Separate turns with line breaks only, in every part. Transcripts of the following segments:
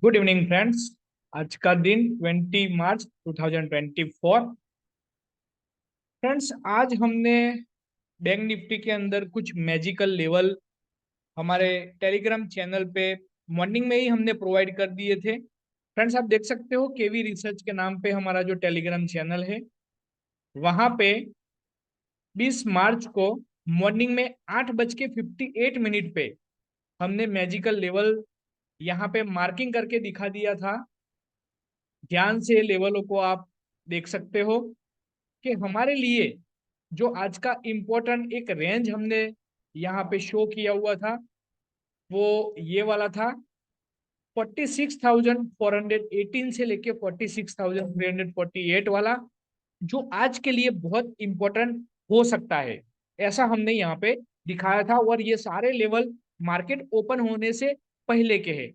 Good evening friends. आज का दिन 20 मार्च 2024। फ्रेंड्स, आज हमने बैंक निफ्टी के अंदर कुछ मैजिकल लेवल हमारे टेलीग्राम चैनल पे मॉर्निंग में ही हमने प्रोवाइड कर दिए थे। फ्रेंड्स, आप देख सकते हो केवी रिसर्च के नाम पे हमारा जो टेलीग्राम चैनल है, वहां पे 20 मार्च को मॉर्निंग में 8:58 पे हमने मैजिकल लेवल यहाँ पे मार्किंग करके दिखा दिया था। ध्यान से लेवलों को आप देख सकते हो कि हमारे लिए जो आज का इम्पोर्टेंट एक रेंज हमने यहाँ पे शो किया हुआ था, वो ये वाला था। 46,418 से लेके 46,348 वाला, जो आज के लिए बहुत इंपॉर्टेंट हो सकता है, ऐसा हमने यहाँ पे दिखाया था। और ये सारे लेवल मार्केट ओपन होने से पहले के हैं।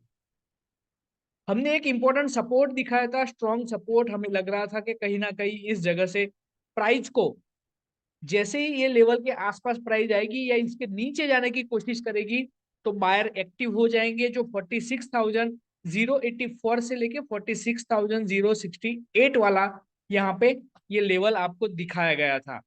हमने एक इंपॉर्टेंट सपोर्ट दिखाया था, स्ट्रॉन्ग सपोर्ट। हमें लग रहा था कि कहीं ना कहीं इस जगह से प्राइस को, जैसे ही ये लेवल के आसपास प्राइस आएगी या इसके नीचे जाने की कोशिश करेगी, तो बायर एक्टिव हो जाएंगे। जो 46,084 से लेके 46,068 वाला यहाँ पे ये लेवल आपको दिखाया गया था।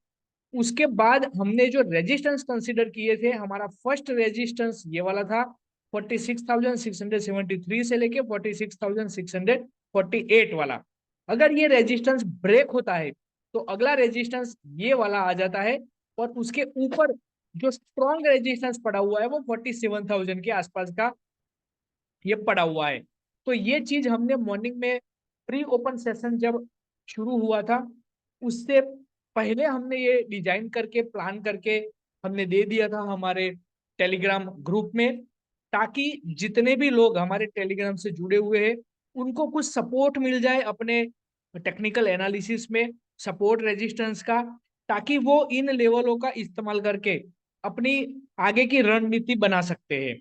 उसके बाद हमने जो रेजिस्टेंस कंसीडर किए थे, हमारा फर्स्ट रेजिस्टेंस ये वाला था, 46,673 से लेके 46,648 वाला। अगर ये रेजिस्टेंस ब्रेक होता है तो अगला रेजिस्टेंस ये वाला आ जाता है, और उसके ऊपर जो स्ट्रॉन्ग रेजिस्टेंस पड़ा हुआ है वो 47,000 के आसपास का ये पड़ा हुआ है। तो ये चीज हमने मॉर्निंग में प्री ओपन सेशन जब शुरू हुआ था, उससे पहले हमने ये डिजाइन करके प्लान करके हमने दे दिया था हमारे टेलीग्राम ग्रुप में, ताकि जितने भी लोग हमारे टेलीग्राम से जुड़े हुए हैं उनको कुछ सपोर्ट मिल जाए अपने टेक्निकल एनालिसिस में, सपोर्ट रेजिस्टेंस का, ताकि वो इन लेवलों का इस्तेमाल करके अपनी आगे की रणनीति बना सकते हैं।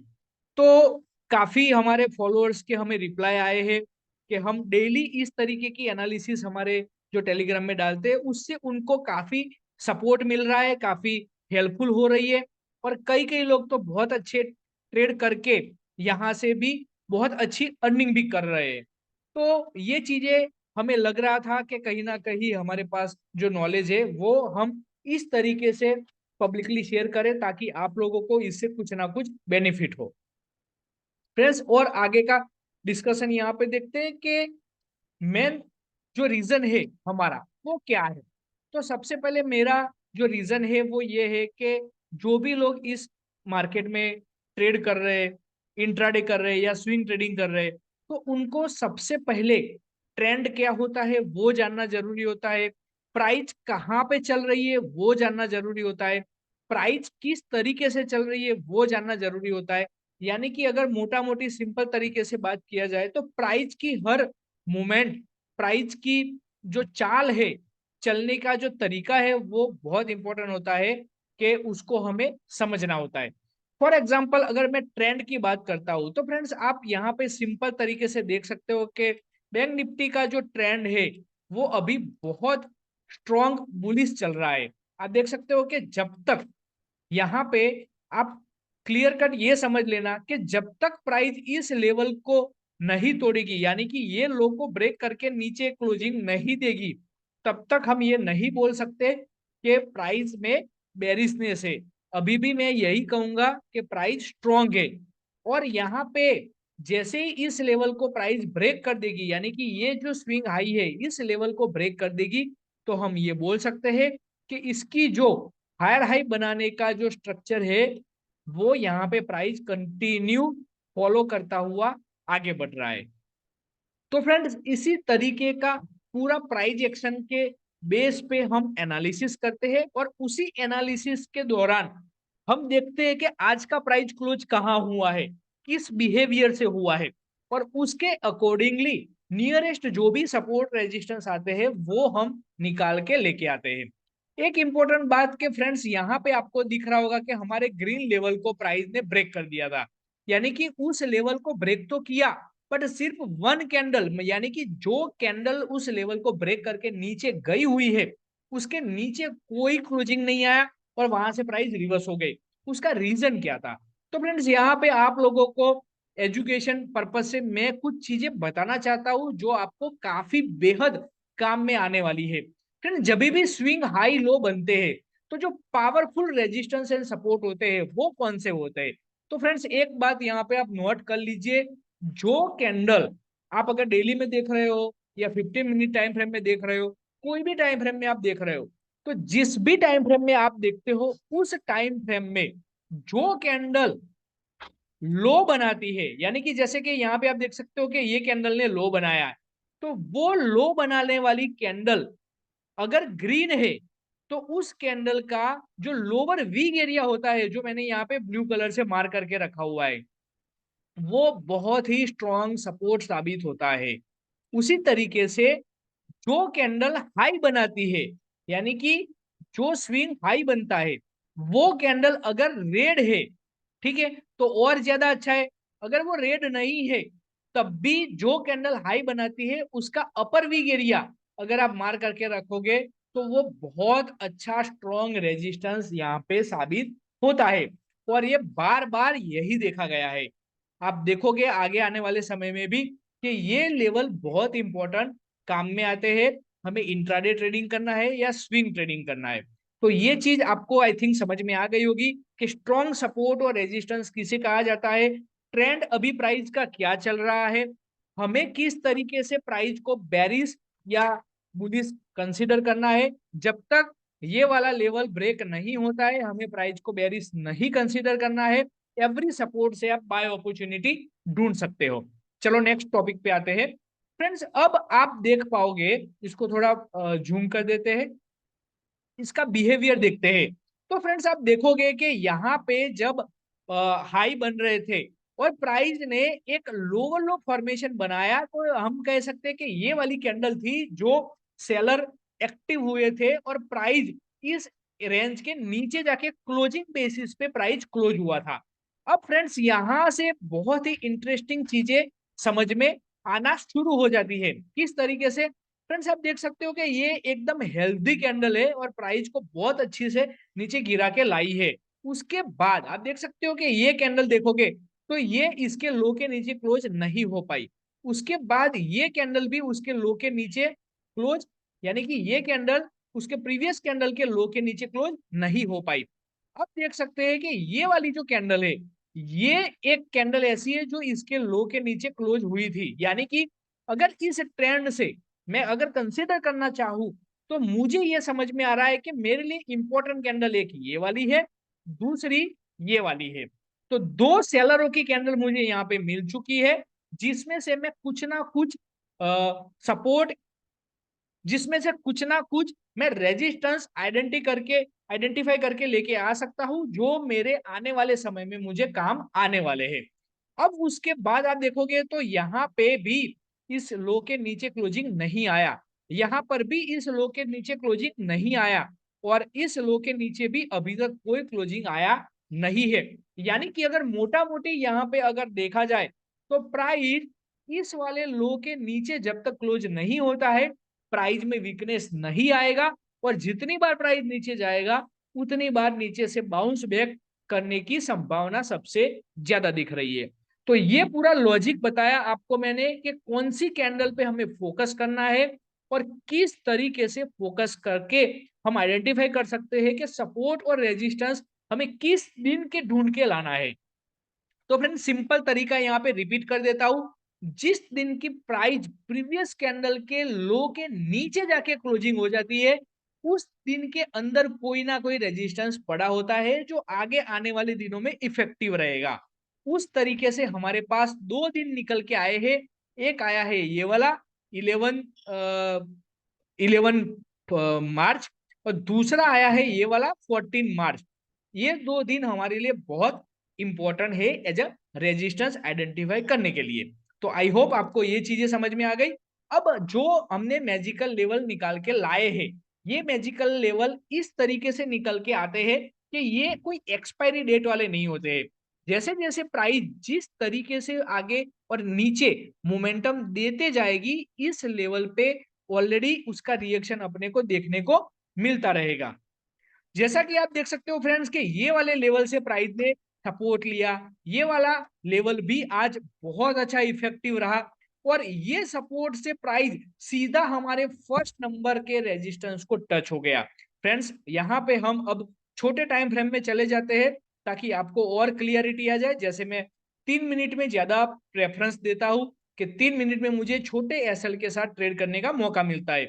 तो काफी हमारे फॉलोअर्स के हमें रिप्लाई आए हैं कि हम डेली इस तरीके की एनालिसिस हमारे जो टेलीग्राम में डालते हैं उससे उनको काफी सपोर्ट मिल रहा है, काफी हेल्पफुल हो रही है। और कई कई लोग तो बहुत अच्छे ट्रेड करके यहाँ से भी बहुत अच्छी अर्निंग भी कर रहे हैं। तो ये चीजें हमें लग रहा था कि कहीं ना कहीं हमारे पास जो नॉलेज है वो हम इस तरीके से पब्लिकली शेयर करें, ताकि आप लोगों को इससे कुछ ना कुछ बेनिफिट हो। फ्रेंड्स, और आगे का डिस्कशन यहाँ पे देखते हैं कि मेन जो रीजन है हमारा वो क्या है। तो सबसे पहले मेरा जो रीजन है वो ये है कि जो भी लोग इस मार्केट में ट्रेड कर रहे हैं, इंट्राडे कर रहे हैं या स्विंग ट्रेडिंग कर रहे हैं, तो उनको सबसे पहले ट्रेंड क्या होता है वो जानना जरूरी होता है। प्राइस कहाँ पे चल रही है वो जानना जरूरी होता है। प्राइस किस तरीके से चल रही है वो जानना जरूरी होता है। यानी कि अगर मोटा मोटी सिंपल तरीके से बात किया जाए तो प्राइस की हर मूवमेंट, प्राइस की जो चाल है, चलने का जो तरीका है वो बहुत इंपॉर्टेंट होता है कि उसको हमें समझना होता है। फॉर एग्जाम्पल, अगर मैं ट्रेंड की बात करता हूं तो फ्रेंड्स आप यहाँ पे सिंपल तरीके से देख सकते हो कि बैंक निफ्टी का जो ट्रेंड है वो अभी बहुत स्ट्रॉन्ग बुलिश चल रहा है। आप देख सकते हो कि जब तक यहाँ पे आप क्लियर कट ये समझ लेना कि जब तक प्राइस इस लेवल को नहीं तोड़ेगी, यानी कि ये लो को ब्रेक करके नीचे क्लोजिंग नहीं देगी, तब तक हम ये नहीं बोल सकते कि प्राइस में बेरिशनेस है। अभी भी मैं यही कहूंगा कि प्राइस स्ट्रॉन्ग है। और यहाँ पे जैसे ही इस लेवल को प्राइस ब्रेक कर देगी, यानी कि ये जो स्विंग हाई है इस लेवल को ब्रेक कर देगी, तो हम ये बोल सकते हैं कि इसकी जो हायर हाई बनाने का जो स्ट्रक्चर है वो यहाँ पे प्राइस कंटिन्यू फॉलो करता हुआ आगे बढ़ रहा है। तो फ्रेंड्स, इसी तरीके का पूरा प्राइस एक्शन के बेस पे हम एनालिसिस करते हैं, और उसी एनालिसिस के दौरान हम देखते हैं कि आज का प्राइस क्लोज कहाँ हुआ है, किस बिहेवियर से हुआ है, और उसके अकॉर्डिंगली नियरेस्ट जो भी सपोर्ट रेजिस्टेंस आते हैं वो हम निकाल के लेके आते हैं। एक इंपॉर्टेंट बात के फ्रेंड्स, यहाँ पे आपको दिख रहा होगा कि हमारे ग्रीन लेवल को प्राइस ने ब्रेक कर दिया था। यानी कि उस लेवल को ब्रेक तो किया, बट सिर्फ वन कैंडल, यानी कि जो कैंडल उस लेवल को ब्रेक करके नीचे गई हुई है उसके नीचे कोई क्लोजिंग नहीं आया, और वहां से प्राइस रिवर्स हो गई। उसका रीजन क्या था? तो फ्रेंड्स, यहाँ पे आप लोगों को एजुकेशन पर्पज से मैं कुछ चीजें बताना चाहता हूं जो आपको काफी बेहद काम में आने वाली है। फ्रेंड्स, जब भी स्विंग हाई लो बनते हैं तो जो पावरफुल रेजिस्टेंस एंड सपोर्ट होते हैं वो कौन से होते हैं? तो फ्रेंड्स, एक बात यहाँ पे आप नोट कर लीजिए, जो कैंडल आप अगर डेली में देख रहे हो या 15 मिनट टाइम फ्रेम में देख रहे हो, कोई भी टाइम फ्रेम में आप देख रहे हो, तो जिस भी टाइम फ्रेम में आप देखते हो उस टाइम फ्रेम में जो कैंडल लो बनाती है, यानी कि जैसे कि यहाँ पे आप देख सकते हो कि ये कैंडल ने लो बनाया है, तो वो लो बनाने वाली कैंडल अगर ग्रीन है तो उस कैंडल का जो लोअर वीक एरिया होता है, जो मैंने यहाँ पे ब्लू कलर से मार्क करके रखा हुआ है, वो बहुत ही स्ट्रॉन्ग सपोर्ट साबित होता है। उसी तरीके से जो कैंडल हाई बनाती है, यानी कि जो स्विंग हाई बनता है, वो कैंडल अगर रेड है, ठीक है, तो और ज्यादा अच्छा है। अगर वो रेड नहीं है तब भी जो कैंडल हाई बनाती है उसका अपर वीक एरिया अगर आप मार करके रखोगे तो वो बहुत अच्छा स्ट्रॉन्ग रेजिस्टेंस यहाँ पे साबित होता है। और ये बार बार यही देखा गया है। आप देखोगे आगे आने वाले समय में भी कि ये लेवल बहुत इंपॉर्टेंट काम में आते हैं, हमें इंट्राडे ट्रेडिंग करना है या स्विंग ट्रेडिंग करना है। तो ये चीज आपको आई थिंक समझ में आ गई होगी कि स्ट्रॉन्ग सपोर्ट और रेजिस्टेंस किसे कहा जाता है, ट्रेंड अभी प्राइस का क्या चल रहा है, हमें किस तरीके से प्राइस को बेरिश या बुलिश कंसीडर करना है। जब तक ये वाला लेवल ब्रेक नहीं होता है हमें प्राइस को बेरिश नहीं कंसीडर करना है। एवरी सपोर्ट से आप बाय अपॉर्चुनिटी ढूंढ सकते हो। चलो नेक्स्ट टॉपिक पे आते हैं। फ्रेंड्स, अब आप देख पाओगे, इसको थोड़ा जूम कर देते हैं, इसका बिहेवियर देखते हैं। तो फ्रेंड्स, आप देखोगे कि यहाँ पे जब हाई बन रहे थे और प्राइस ने एक लोअर लो फॉर्मेशन बनाया, तो हम कह सकते हैं कि ये वाली कैंडल थी जो सेलर एक्टिव हुए थे और प्राइस इस रेंज के नीचे जाके क्लोजिंग बेसिस पे प्राइस क्लोज हुआ था। अब फ्रेंड्स, यहां से बहुत ही इंटरेस्टिंग चीजें समझ में आना शुरू हो जाती है। किस तरीके से? फ्रेंड्स, आप देख सकते हो कि ये एकदम हेल्दी कैंडल है और प्राइस को बहुत अच्छी से नीचे गिरा के लाई है। उसके बाद आप देख सकते हो कि ये कैंडल देखोगे तो ये इसके लो के नीचे क्लोज नहीं हो पाई। उसके बाद ये कैंडल भी उसके लो के नीचे क्लोज, यानी कि ये कैंडल उसके प्रीवियस कैंडल के लो के नीचे क्लोज नहीं हो पाई। अब देख सकते हैं कि ये वाली जो कैंडल है, ये एक कैंडल ऐसी है जो इसके लो के नीचे क्लोज हुई थी। यानी कि अगर इस ट्रेंड से मैं अगर कंसिडर करना चाहूं तो मुझे यह समझ में आ रहा है कि मेरे लिए इंपॉर्टेंट कैंडल एक ये वाली है, दूसरी ये वाली है। तो दो सेलरों की कैंडल मुझे यहाँ पे मिल चुकी है, जिसमें से मैं कुछ ना कुछ सपोर्ट, जिसमें से कुछ ना कुछ मैं रेजिस्टेंस आइडेंटिफाई करके लेके आ सकता हूं, जो मेरे आने वाले समय में मुझे काम आने वाले हैं। अब उसके बाद आप देखोगे तो यहाँ पे भी इस लो के नीचे क्लोजिंग नहीं आया, यहाँ पर भी इस लो के नीचे क्लोजिंग नहीं आया, और इस लो के नीचे भी अभी तक कोई क्लोजिंग आया नहीं है। यानी कि अगर मोटा मोटी यहाँ पे अगर देखा जाए तो प्राइस इस वाले लो के नीचे जब तक क्लोज नहीं होता है प्राइस में वीकनेस नहीं आएगा, और जितनी बार प्राइस नीचे जाएगा उतनी बार नीचे से बाउंस बैक करने की संभावना सबसे ज्यादा दिख रही है। तो ये पूरा लॉजिक बताया आपको मैंने कि कौन सी कैंडल पे हमें फोकस करना है और किस तरीके से फोकस करके हम आइडेंटिफाई कर सकते हैं कि सपोर्ट और रेजिस्टेंस हमें किस दिन के ढूंढ के लाना है। तो फ्रेंड, सिंपल तरीका यहाँ पे रिपीट कर देता हूं। जिस दिन की प्राइस प्रीवियस कैंडल के लो के नीचे जाके क्लोजिंग हो जाती है उस दिन के अंदर कोई ना कोई रेजिस्टेंस पड़ा होता है जो आगे आने वाले दिनों में इफेक्टिव रहेगा। उस तरीके से हमारे पास दो दिन निकल के आए हैं। एक आया है ये वाला 11 मार्च, और दूसरा आया है ये वाला 14 मार्च। ये दो दिन हमारे लिए बहुत इंपॉर्टेंट है एज अ रेजिस्टेंस आइडेंटिफाई करने के लिए। तो आई होप आपको ये चीजें समझ में आ गई। अब जो हमने मैजिकल लेवल निकाल के लाए हैं, ये मैजिकल लेवल इस तरीके से निकल के आते हैं कि ये कोई एक्सपायरी डेट वाले नहीं होते हैं। जैसे जैसे प्राइस जिस तरीके से आगे और नीचे मोमेंटम देते जाएगी इस लेवल पे ऑलरेडी उसका रिएक्शन अपने को देखने को मिलता रहेगा। जैसा कि आप देख सकते हो फ्रेंड्स कि ये वाले लेवल से प्राइस ने सपोर्ट लिया, ये वाला लेवल भी आज बहुत अच्छा इफेक्टिव रहा और ये सपोर्ट से प्राइस सीधा हमारे फर्स्ट नंबर के रेजिस्टेंस को टच हो गया। फ्रेंड्स यहाँ पे हम अब छोटे टाइम फ्रेम में चले जाते हैं ताकि आपको और क्लियरिटी आ जाए। जैसे मैं 3 मिनट में ज्यादा प्रेफरेंस देता हूं कि 3 मिनट में मुझे छोटे एसएल के साथ ट्रेड करने का मौका मिलता है।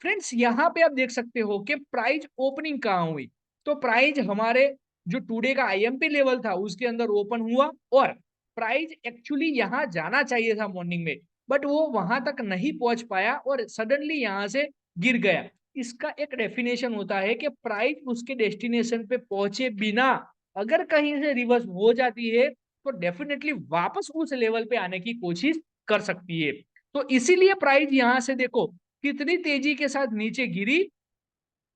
फ्रेंड्स यहाँ पे आप देख सकते हो कि प्राइस ओपनिंग कहाँ हुई। तो प्राइस हमारे जो टुडे का आईएमपी लेवल था उसके अंदर ओपन हुआ और प्राइस एक्चुअली यहाँ जाना चाहिए था मॉर्निंग में, बट वो वहां तक नहीं पहुंच पाया और सडनली यहाँ से गिर गया। इसका एक डेफिनेशन होता है कि प्राइस उसके डेस्टिनेशन पे पहुंचे बिना अगर कहीं से रिवर्स हो जाती है तो डेफिनेटली वापस उस लेवल पे आने की कोशिश कर सकती है। तो इसीलिए प्राइस यहां से देखो कितनी तेजी के साथ नीचे गिरी।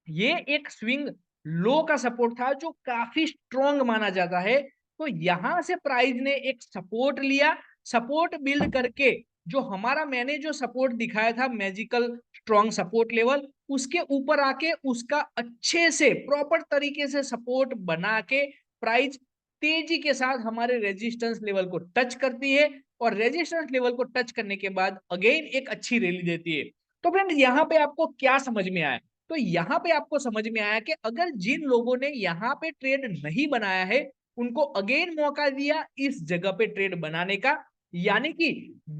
ये एक स्विंग लो का सपोर्ट था जो काफी स्ट्रॉन्ग माना जाता है। तो यहां से प्राइस ने एक सपोर्ट लिया, सपोर्ट बिल्ड करके जो हमारा मैंने जो सपोर्ट दिखाया था मैजिकल स्ट्रॉन्ग सपोर्ट लेवल, उसके ऊपर आके उसका अच्छे से प्रॉपर तरीके से सपोर्ट बना के प्राइस तेजी के साथ हमारे रेजिस्टेंस लेवल को टच करती है और रेजिस्टेंस लेवल को टच करने के बाद अगेन एक अच्छी रैली देती है। तो फ्रेंड यहाँ पे आपको क्या समझ में आया? तो यहाँ पे आपको समझ में आया कि अगर जिन लोगों ने यहाँ पे ट्रेड नहीं बनाया है उनको अगेन मौका दिया इस जगह पे ट्रेड बनाने का, यानी कि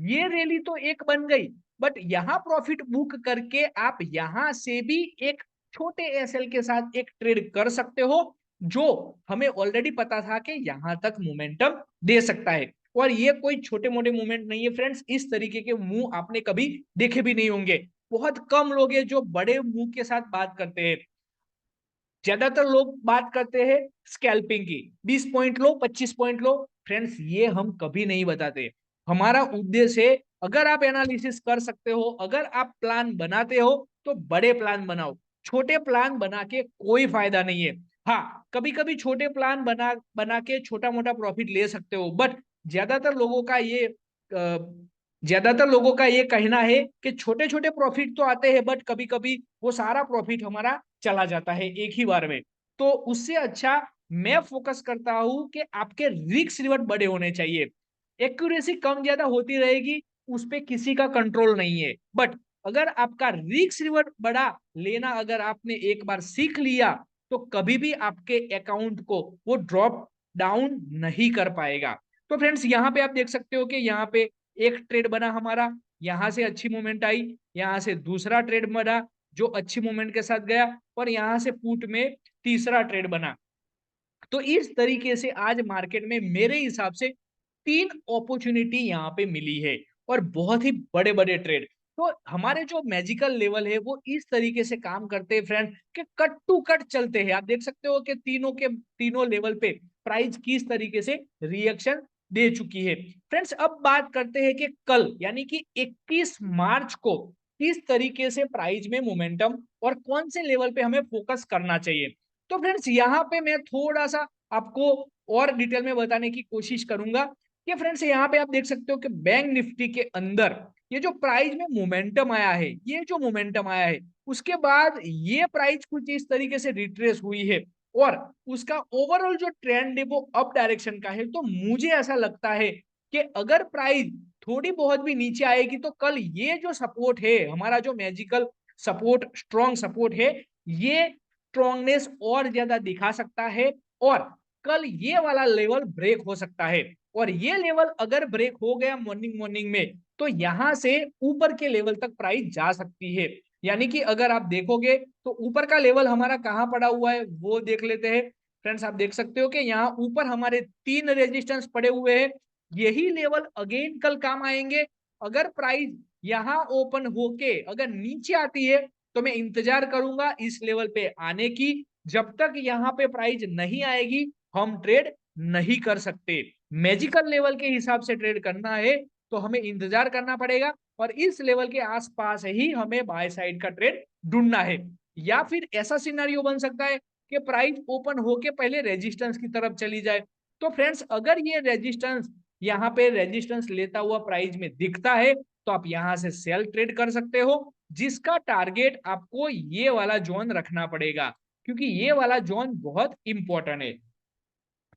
ये रैली तो एक बन गई बट यहाँ प्रॉफिट बुक करके आप यहाँ से भी एक छोटे एसएल के साथ एक ट्रेड कर सकते हो जो हमें ऑलरेडी पता था कि यहाँ तक मोमेंटम दे सकता है। और ये कोई छोटे मोटे मूवमेंट नहीं है फ्रेंड्स, इस तरीके के मूव आपने कभी देखे भी नहीं होंगे। बहुत कम लोग हैं जो बड़े मूव के साथ बात करते हैं। ज्यादातर लोग बात करते हैं स्कैल्पिंग की, 20 पॉइंट लो 25 पॉइंट लो। फ्रेंड्स ये हम कभी नहीं बताते। हमारा उद्देश्य है अगर आप एनालिसिस कर सकते हो, अगर आप प्लान बनाते हो तो बड़े प्लान बनाओ, छोटे प्लान बना के कोई फायदा नहीं है। हाँ कभी कभी छोटे प्लान बना बना के छोटा मोटा प्रॉफिट ले सकते हो बट ज्यादातर लोगों का ये ज्यादातर लोगों का ये कहना है कि छोटे छोटे प्रॉफिट तो आते हैं बट कभी कभी वो सारा प्रॉफिट हमारा चला जाता है एक ही बार में। तो उससे अच्छा मैं फोकस करता हूं कि आपके रिस्क रिवॉर्ड बड़े होने चाहिए। एक्यूरेसी कम ज्यादा होती रहेगी उस पर किसी का कंट्रोल नहीं है, बट अगर आपका रिस्क रिवॉर्ड बड़ा लेना अगर आपने एक बार सीख लिया तो कभी भी आपके अकाउंट को वो ड्रॉप डाउन नहीं कर पाएगा। तो फ्रेंड्स यहाँ पे आप देख सकते हो कि यहाँ पे एक ट्रेड बना हमारा, यहां से अच्छी मूवमेंट आई, यहां से दूसरा ट्रेड बना जो अच्छी मूवमेंट के साथ गया और यहां से पुट में तीसरा ट्रेड बना। तो इस तरीके से आज मार्केट में मेरे हिसाब से 3 अपॉर्चुनिटी यहाँ पे मिली है और बहुत ही बड़े बड़े ट्रेड। तो हमारे जो मैजिकल लेवल है वो इस तरीके से काम करते हैं फ्रेंड कि कट टू कट चलते हैं। आप देख सकते हो कि तीनों के तीनों लेवल पे प्राइस किस तरीके से रिएक्शन दे चुकी है। फ्रेंड्स अब बात करते हैं कि कल यानी कि 21 मार्च को किस तरीके से प्राइस में मोमेंटम और कौन से लेवल पे हमें फोकस करना चाहिए। तो फ्रेंड्स यहाँ पे मैं थोड़ा सा आपको और डिटेल में बताने की कोशिश करूंगा कि फ्रेंड्स यहाँ पे आप देख सकते हो कि बैंक निफ्टी के अंदर ये जो प्राइस में मोमेंटम आया है, ये जो मोमेंटम आया है उसके बाद ये प्राइस कुछ इस तरीके से रिट्रेस हुई है और उसका ओवरऑल जो ट्रेंड है वो अप डायरेक्शन का है। तो मुझे ऐसा लगता है कि अगर प्राइस थोड़ी बहुत भी नीचे आएगी तो कल ये जो सपोर्ट है हमारा जो मैजिकल सपोर्ट स्ट्रॉन्ग सपोर्ट है ये स्ट्रॉन्गनेस और ज्यादा दिखा सकता है और कल ये वाला लेवल ब्रेक हो सकता है। और ये लेवल अगर ब्रेक हो गया मॉर्निंग मॉर्निंग में तो यहां से ऊपर के लेवल तक प्राइस जा सकती है। यानी कि अगर आप देखोगे तो ऊपर का लेवल हमारा कहां पड़ा हुआ है वो देख लेते हैं। फ्रेंड्स आप देख सकते हो कि यहाँ ऊपर हमारे 3 रेजिस्टेंस पड़े हुए हैं, यही लेवल अगेन कल काम आएंगे। अगर प्राइस यहाँ ओपन होके अगर नीचे आती है तो मैं इंतजार करूंगा इस लेवल पे आने की। जब तक यहाँ पे प्राइस नहीं आएगी हम ट्रेड नहीं कर सकते। मैजिकल लेवल के हिसाब से ट्रेड करना है तो हमें इंतजार करना पड़ेगा और इस लेवल के आसपास ही हमें बाय साइड का ट्रेड ढूंढना है। या फिर ऐसा सिनेरियो बन सकता है कि प्राइस ओपन होके पहले रेजिस्टेंस की तरफ चली जाए। तो फ्रेंड्स अगर ये रेजिस्टेंस यहाँ पे रेजिस्टेंस लेता हुआ प्राइस में दिखता है तो आप यहां से सेल ट्रेड कर सकते हो, जिसका टारगेट आपको ये वाला जोन रखना पड़ेगा क्योंकि ये वाला जोन बहुत इंपॉर्टेंट है।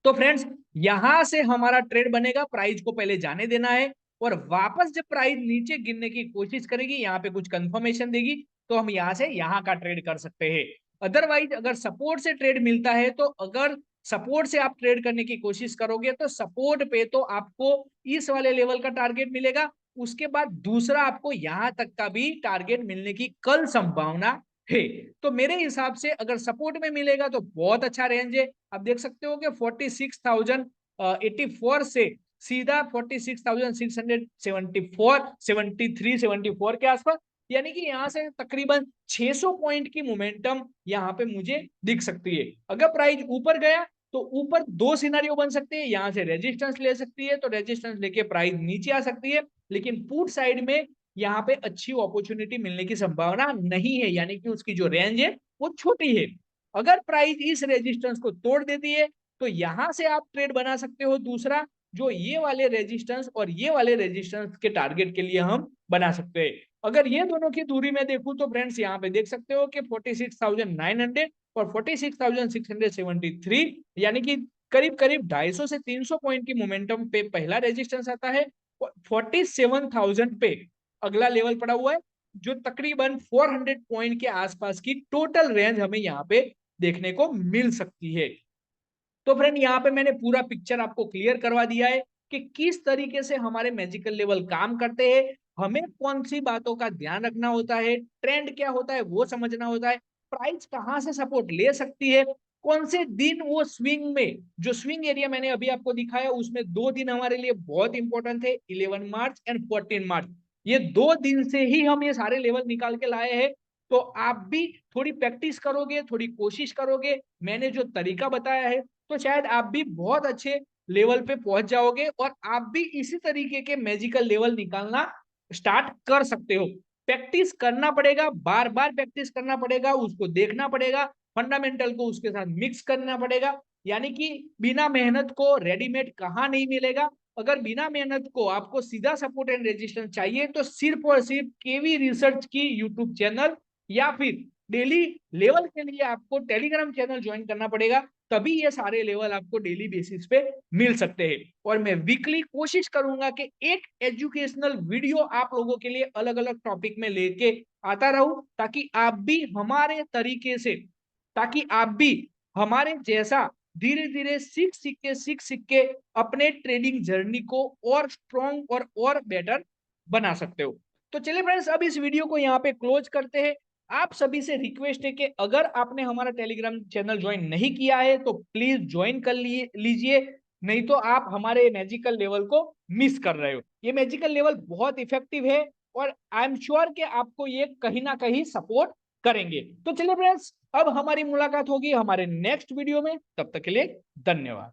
तो फ्रेंड्स यहां से हमारा ट्रेड बनेगा, प्राइस को पहले जाने देना है और वापस जब प्राइस नीचे गिरने की कोशिश करेगी, यहाँ पे कुछ कंफर्मेशन देगी, तो हम यहाँ से यहाँ का ट्रेड कर सकते हैं। अदरवाइज अगर सपोर्ट से ट्रेड मिलता है, तो अगर सपोर्ट से आप ट्रेड करने की कोशिश करोगे तो सपोर्ट पे तो आपको इस वाले लेवल का टारगेट मिलेगा, उसके बाद दूसरा आपको यहां तक का भी टारगेट मिलने की कल संभावना है। तो मेरे हिसाब से अगर सपोर्ट में मिलेगा तो बहुत अच्छा रेंज है। आप देख सकते हो कि 46,084 से सीधा 46,674 73 74 के आसपास, यानी कि यहां से तकरीबन 600 पॉइंट की मोमेंटम यहां पे मुझे दिख सकती है। अगर प्राइस ऊपर गया तो ऊपर दो सिनारियो बन सकते हैं, यहां से रेजिस्टेंस ले सकती है, तो रेजिस्टेंस लेके प्राइस नीचे आ सकती है, लेकिन पुट साइड में यहाँ पे अच्छी अपॉर्चुनिटी मिलने की संभावना नहीं है, यानी कि उसकी जो रेंज है वो छोटी है। अगर प्राइस इस रेजिस्टेंस को तोड़ देती है तो यहां से आप ट्रेड बना सकते हो दूसरा, जो ये वाले रेजिस्टेंस और ये वाले रेजिस्टेंस के टारगेट के लिए हम बना सकते हैं। अगर ये दोनों की दूरी में देखूं तो फ्रेंड्स यहाँ पे देख सकते हो कि 46,900 और 46,673, यानी कि करीब करीब 250 से 300 पॉइंट की मोमेंटम पे पहला रेजिस्टेंस आता है, 47,000 पे अगला लेवल पड़ा हुआ है, जो तकरीबन 400 पॉइंट के आसपास की टोटल रेंज हमें यहाँ पे देखने को मिल सकती है। तो फ्रेंड यहाँ पे मैंने पूरा पिक्चर आपको क्लियर करवा दिया है कि किस तरीके से हमारे मैजिकल लेवल काम करते हैं, हमें कौन सी बातों का ध्यान रखना होता है, ट्रेंड क्या होता है वो समझना होता है, प्राइस कहां से सपोर्ट ले सकती है, कौन से दिन वो स्विंग में, जो स्विंग एरिया मैंने अभी आपको दिखाया उसमें 2 दिन हमारे लिए बहुत इंपॉर्टेंट थे, 11 मार्च एंड 14 मार्च। ये 2 दिन से ही हम ये सारे लेवल निकाल के लाए हैं। तो आप भी थोड़ी प्रैक्टिस करोगे, थोड़ी कोशिश करोगे, मैंने जो तरीका बताया है, तो शायद आप भी बहुत अच्छे लेवल पे पहुंच जाओगे और आप भी इसी तरीके के मैजिकल लेवल निकालना स्टार्ट कर सकते हो। प्रैक्टिस करना पड़ेगा, बार बार प्रैक्टिस करना पड़ेगा, उसको देखना पड़ेगा, फंडामेंटल को उसके साथ मिक्स करना पड़ेगा, यानी कि बिना मेहनत को रेडीमेड कहाँ नहीं मिलेगा। अगर बिना मेहनत को आपको सीधा सपोर्ट एंड रेजिस्टेंस चाहिए तो सिर्फ और सिर्फ केवी रिसर्च की यूट्यूब चैनल या फिर डेली लेवल के लिए आपको टेलीग्राम चैनल ज्वाइन करना पड़ेगा, तभी ये सारे लेवल आपको डेली बेसिस पे मिल सकते हैं। और मैं वीकली कोशिश करूंगा कि एक एजुकेशनल वीडियो आप लोगों के लिए अलग अलग टॉपिक में लेके आता रहूं, ताकि आप भी हमारे तरीके से, ताकि आप भी हमारे जैसा धीरे धीरे सीख सीख के अपने ट्रेडिंग जर्नी को और स्ट्रॉन्ग और बेटर बना सकते हो। तो चलिए फ्रेंड्स, अब इस वीडियो को यहाँ पे क्लोज करते हैं। आप सभी से रिक्वेस्ट है कि अगर आपने हमारा टेलीग्राम चैनल ज्वाइन नहीं किया है तो प्लीज ज्वाइन कर लीजिए, नहीं तो आप हमारे मैजिकल लेवल को मिस कर रहे हो। ये मैजिकल लेवल बहुत इफेक्टिव है और आई एम श्योर कि आपको ये कहीं ना कहीं सपोर्ट करेंगे। तो चलिए फ्रेंड्स, अब हमारी मुलाकात होगी हमारे नेक्स्ट वीडियो में, तब तक के लिए धन्यवाद।